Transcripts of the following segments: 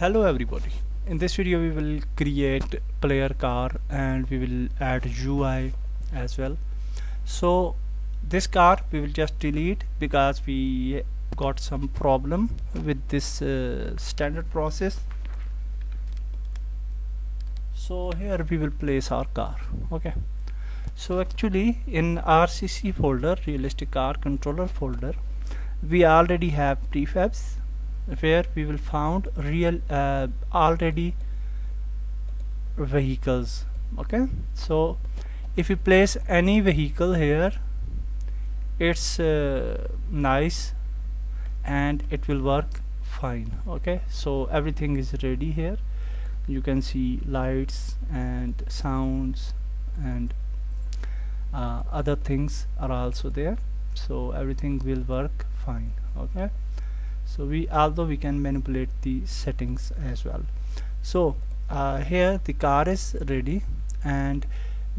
Hello everybody. In this video we will create player car and we will add UI as well. So this car we will just delete because we got some problem with this standard process. So here we will place our car. Okay, so actually in RCC folder, realistic car controller folder, we already have prefabs where we will found real already vehicles. Okay, so if you place any vehicle here, it's nice and it will work fine. Okay, so everything is ready here. You can see lights and sounds and other things are also there, so everything will work fine. Okay, so although we can manipulate the settings as well. So here the car is ready and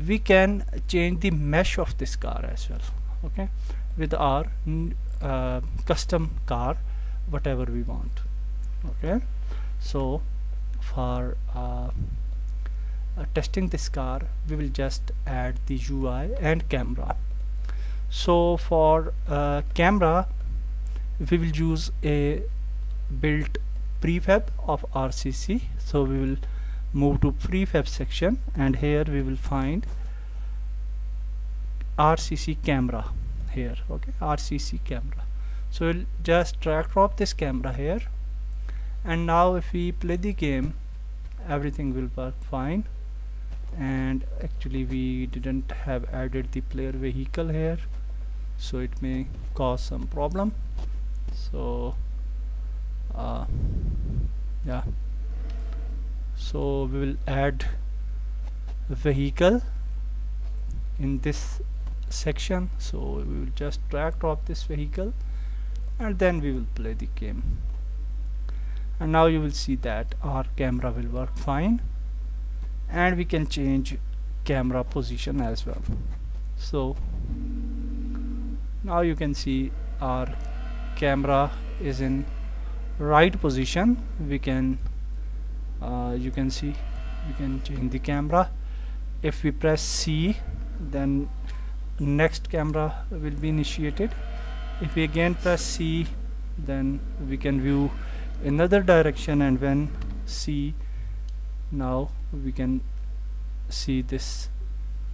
we can change the mesh of this car as well. Okay, with our custom car, whatever we want. Okay, so for testing this car, we will just add the UI and camera. So for camera, we will use a built prefab of RCC. So we will move to prefab section and here we will find RCC camera here. Okay, RCC camera. So we'll just drag drop this camera here, and now if we play the game, everything will work fine. And actually we didn't have added the player vehicle here, so it may cause some problem. So yeah, so we will add a vehicle in this section. So we will just drag drop this vehicle and then we will play the game, and now you will see that our camera will work fine and we can change camera position as well. So now you can see our camera is in right position. We can you can see we can change the camera. If we press C, then next camera will be initiated. If we again press C, then we can view another direction, and when C, now we can see this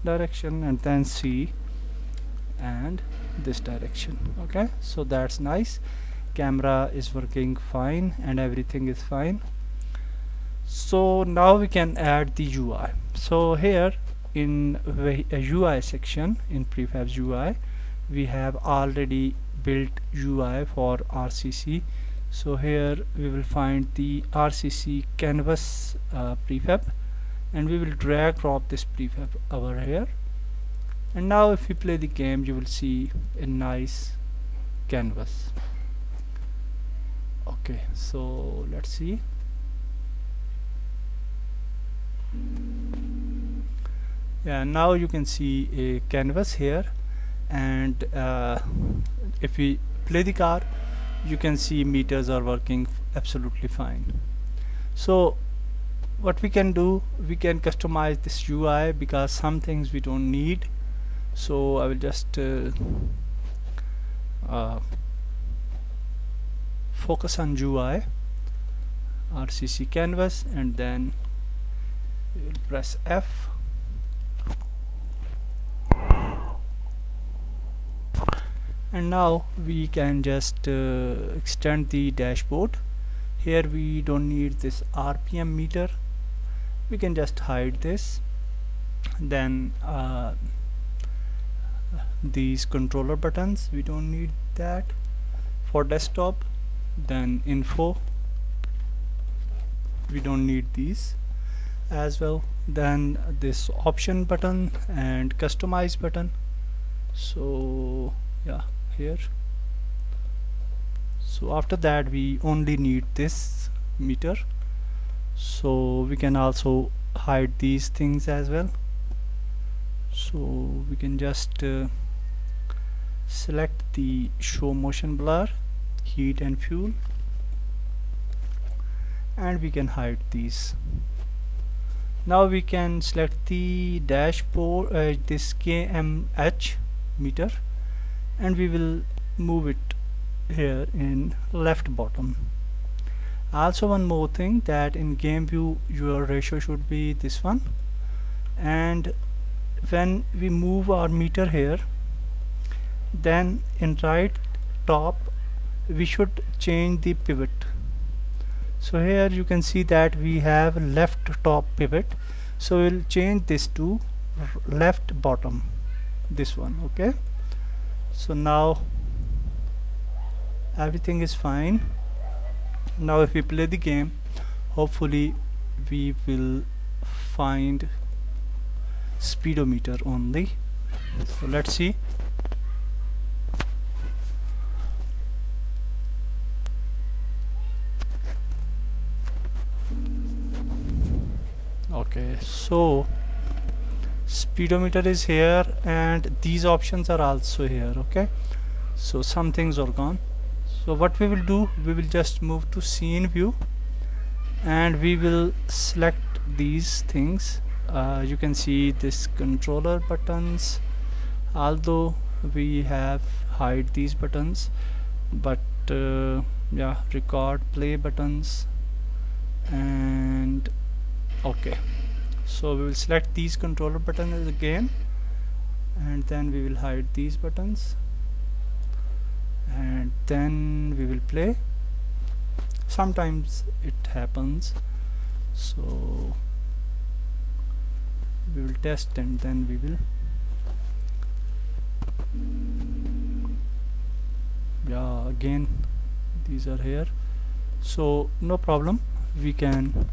direction and then C and this direction. Okay, so that's nice. Camera is working fine and everything is fine. So now we can add the UI. So here in UI section, in prefabs UI, we have already built UI for RCC. So here we will find the RCC canvas prefab, and we will drag drop this prefab over here. And now if we play the game, you will see a nice canvas. Okay, so let's see. Yeah, now you can see a canvas here, and if we play the car, you can see meters are working absolutely fine. So what we can do, we can customize this UI because some things we don't need. So I will just focus on UI, RCC canvas, and then we will press F. And now we can just extend the dashboard. Here we don't need this RPM meter. We can just hide this. Then these controller buttons, we don't need that for desktop. Then info, we don't need these as well. Then this option button and customize button. So yeah, here. So after that we only need this meter, so we can also hide these things as well. So we can just select the show motion blur, heat and fuel, and we can hide these. Now we can select the dashboard, this kmh meter, and we will move it here in left bottom. Also one more thing, that in game view your ratio should be this one, and when we move our meter here, then in right top we should change the pivot. So here you can see that we have left top pivot, so we'll change this to left bottom, this one. Okay, so now everything is fine. Now if we play the game, hopefully we will find speedometer only. So let's see. Okay, so speedometer is here and these options are also here. Okay, so some things are gone. So what we will do, we will just move to scene view and we will select these things. You can see this controller buttons, although we have hide these buttons, but yeah, record play buttons, and okay, so we will select these controller buttons again, and then we will hide these buttons, and then we will play. Sometimes it happens, so we will test and then we will, yeah, again these are here, so no problem, we can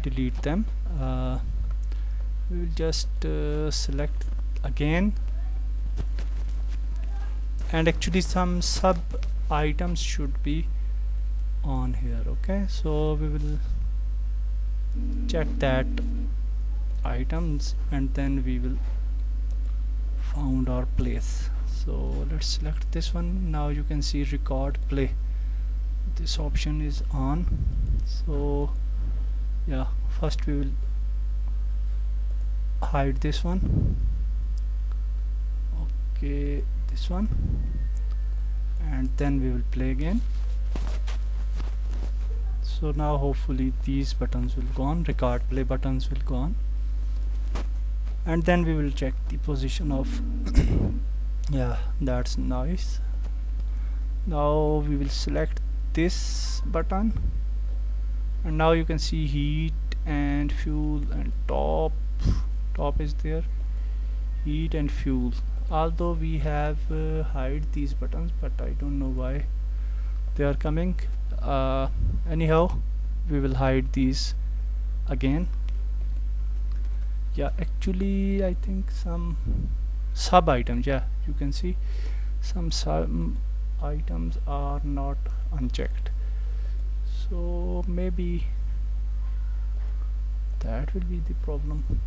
delete them. We will just select again, and actually some sub items should be on here. Okay, so we will check that items and then we will found our place. So let's select this one. Now you can see record play, this option is on. So yeah, first we will hide this one. Okay, this one, and then we will play again. So now hopefully these buttons will go on, record play buttons will go on, and then we will check the position of yeah, that's nice. Now we will select this button, and now you can see heat and fuel and top is there, heat and fuel, although we have hide these buttons, but I don't know why they are coming. Anyhow, we will hide these again. Yeah, actually I think some sub items, yeah, you can see some sub items are not unchecked, so maybe that will be the problem.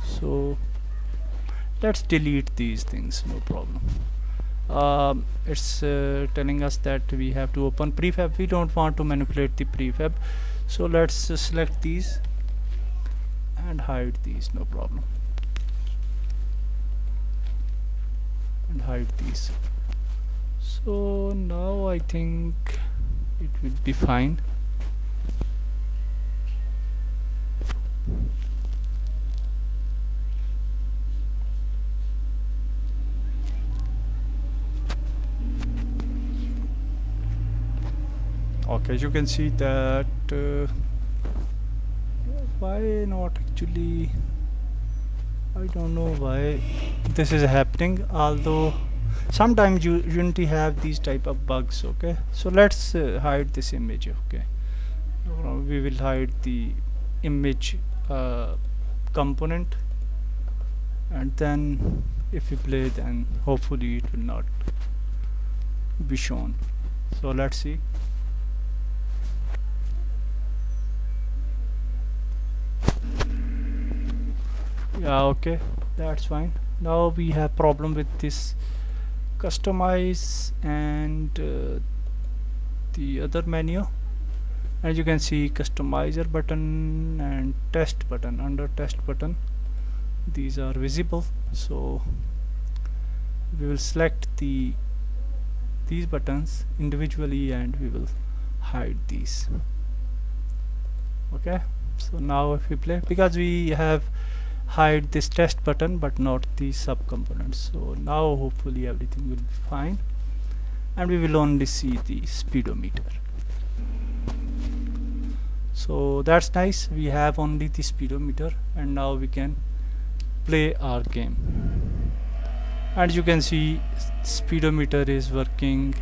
So let's delete these things, no problem. It's telling us that we have to open prefab. We don't want to manipulate the prefab, so let's select these and hide these, no problem, and hide these. So now I think it will be fine. Okay, you can see that why not, actually I don't know why this is happening, although sometimes Unity have these type of bugs. Okay, so let's hide this image. Okay, we will hide the image component, and then if we play, then hopefully it will not be shown. So let's see. Yeah, okay, that's fine. Now we have problem with this customize and the other menu. As you can see, customizer button and test button. Under test button, these are visible, so we will select these buttons individually and we will hide these. Okay, so now if we play, because we have hide this test button but not the sub components, so now hopefully everything will be fine and we will only see the speedometer. So that's nice, we have only the speedometer and now we can play our game. And you can see speedometer is working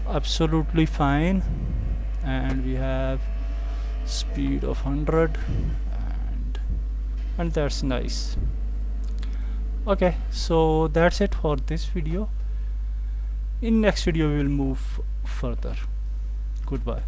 absolutely fine and we have speed of 100 and that's nice. Okay, so that's it for this video. In next video we will move further. Goodbye.